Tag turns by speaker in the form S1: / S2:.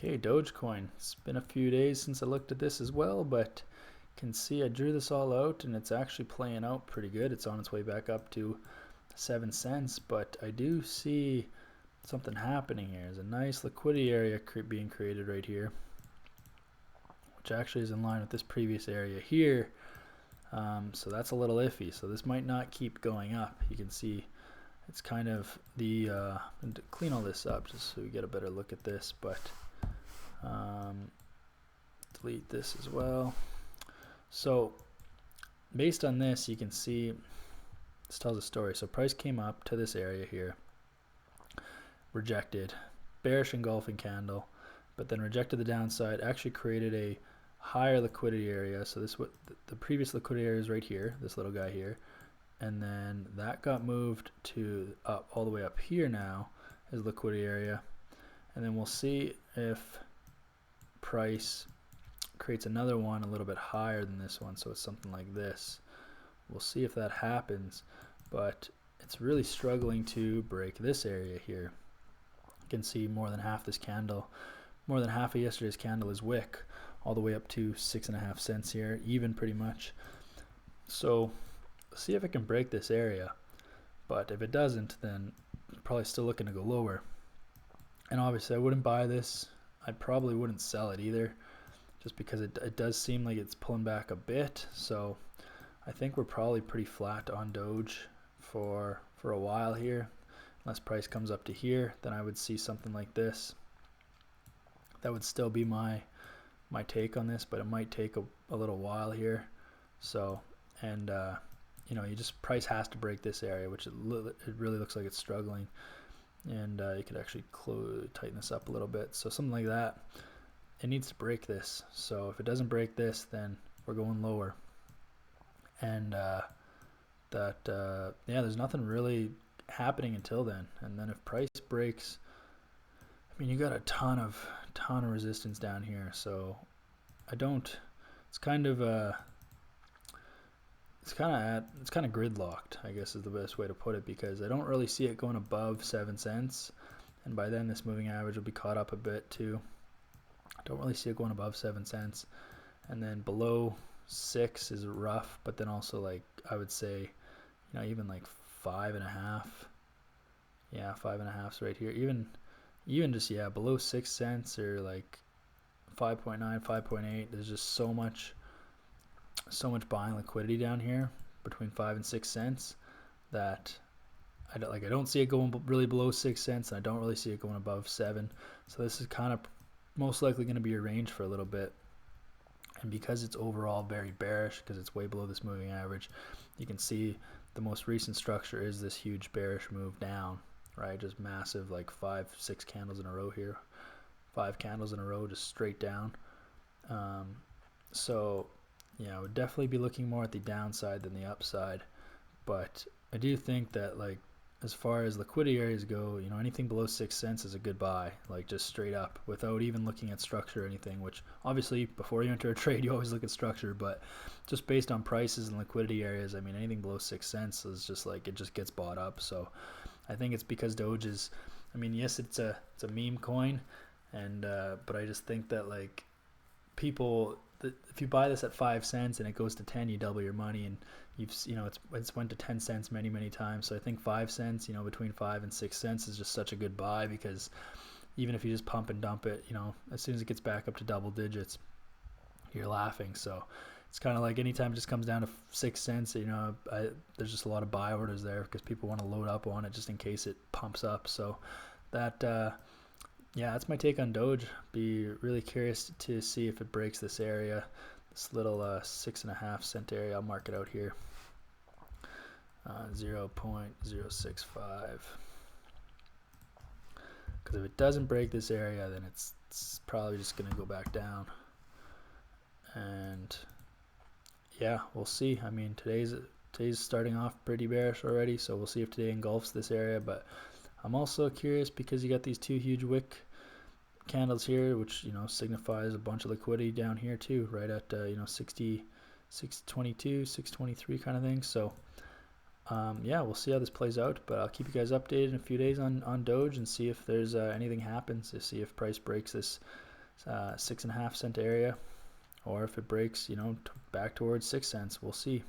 S1: Okay, Dogecoin. It's been a few days since I looked at this as well, but can see I drew this all out and it's actually playing out pretty good. It's on its way back up to 7 cents, but I do see something happening here. There's a nice liquidity area being created right here, which actually is in line with this previous area here. So that's a little iffy. So this might not keep going up. You can see it's kind of the clean all this up just so we get a better look at this, but delete this as well. So based on this, you can see this tells a story. So price came up to this area here, rejected, bearish engulfing candle, but then rejected the downside, actually created a higher liquidity area. So this, what the previous liquidity area is right here, this little guy here, and then that got moved to up all the way up here now is liquidity area. And then we'll see if price creates another one a little bit higher than this one, so it's something like this. We'll see if that happens, but it's really struggling to break this area here. You can see more than half this candle, more than half of yesterday's candle is wick, all the way up to 6.5 cents here, even pretty much. So see if it can break this area, but if it doesn't, then probably still looking to go lower. And obviously I wouldn't buy this. I probably wouldn't sell it either, just because it does seem like it's pulling back a bit. So I think we're probably pretty flat on Doge for a while here. Unless price comes up to here, then I would see something like this. That would still be my take on this, but it might take a little while here. So, and you know, price has to break this area, which it really looks like it's struggling. And you could actually tighten this up a little bit. So something like that, it needs to break this. So if it doesn't break this, then we're going lower. And yeah, there's nothing really happening until then. And then if price breaks, I mean, you got a ton of resistance down here. So it's kind of gridlocked, I guess is the best way to put it, because I don't really see it going above 7 cents, and by then this moving average will be caught up a bit too. I don't really see it going above 7 cents, and then below 6 is rough, but then also, like, I would say, you know, even like 5.5, yeah, 5.5's right here, even just, yeah, below 6 cents or like 5.9, 5.8, there's just so much buying liquidity down here between 5 and 6 cents that I don't see it going really below 6 cents, and I don't really see it going above 7. So this is kind of most likely going to be a range for a little bit. And because it's overall very bearish, because it's way below this moving average, you can see the most recent structure is this huge bearish move down, right? Just massive, like 5-6 candles in a row here, 5 candles in a row just straight down. So yeah, I would definitely be looking more at the downside than the upside, but I do think that, like, as far as liquidity areas go, you know, anything below 6 cents is a good buy, like just straight up without even looking at structure or anything, which obviously before you enter a trade you always look at structure, but just based on prices and liquidity areas, I mean, anything below 6 cents is just like, it just gets bought up. So I think it's because Doge is, I mean, yes, it's a meme coin, and but I just think that, like, people, if you buy this at 5 cents and it goes to 10, you double your money, and it's went to 10 cents many times. So I think 5 cents, you know, between 5 and 6 cents is just such a good buy, because even if you just pump and dump it, you know, as soon as it gets back up to double digits, you're laughing. So it's kind of like anytime it just comes down to 6 cents, you know, there's just a lot of buy orders there because people want to load up on it just in case it pumps up. So that yeah, that's my take on Doge. Be really curious to see if it breaks this area, this little 6.5 cent area. I'll mark it out here, 0.065. Because if it doesn't break this area, then it's probably just going to go back down. And yeah, we'll see. I mean, today's starting off pretty bearish already, so we'll see if today engulfs this area. But I'm also curious because you got these 2 huge wick candles here, which, you know, signifies a bunch of liquidity down here too, right at you know, 60, 622, 623 kind of thing. So yeah, we'll see how this plays out, but I'll keep you guys updated in a few days on Doge and see if there's anything happens, to see if price breaks this 6.5 cent area, or if it breaks, back towards 6 cents. We'll see.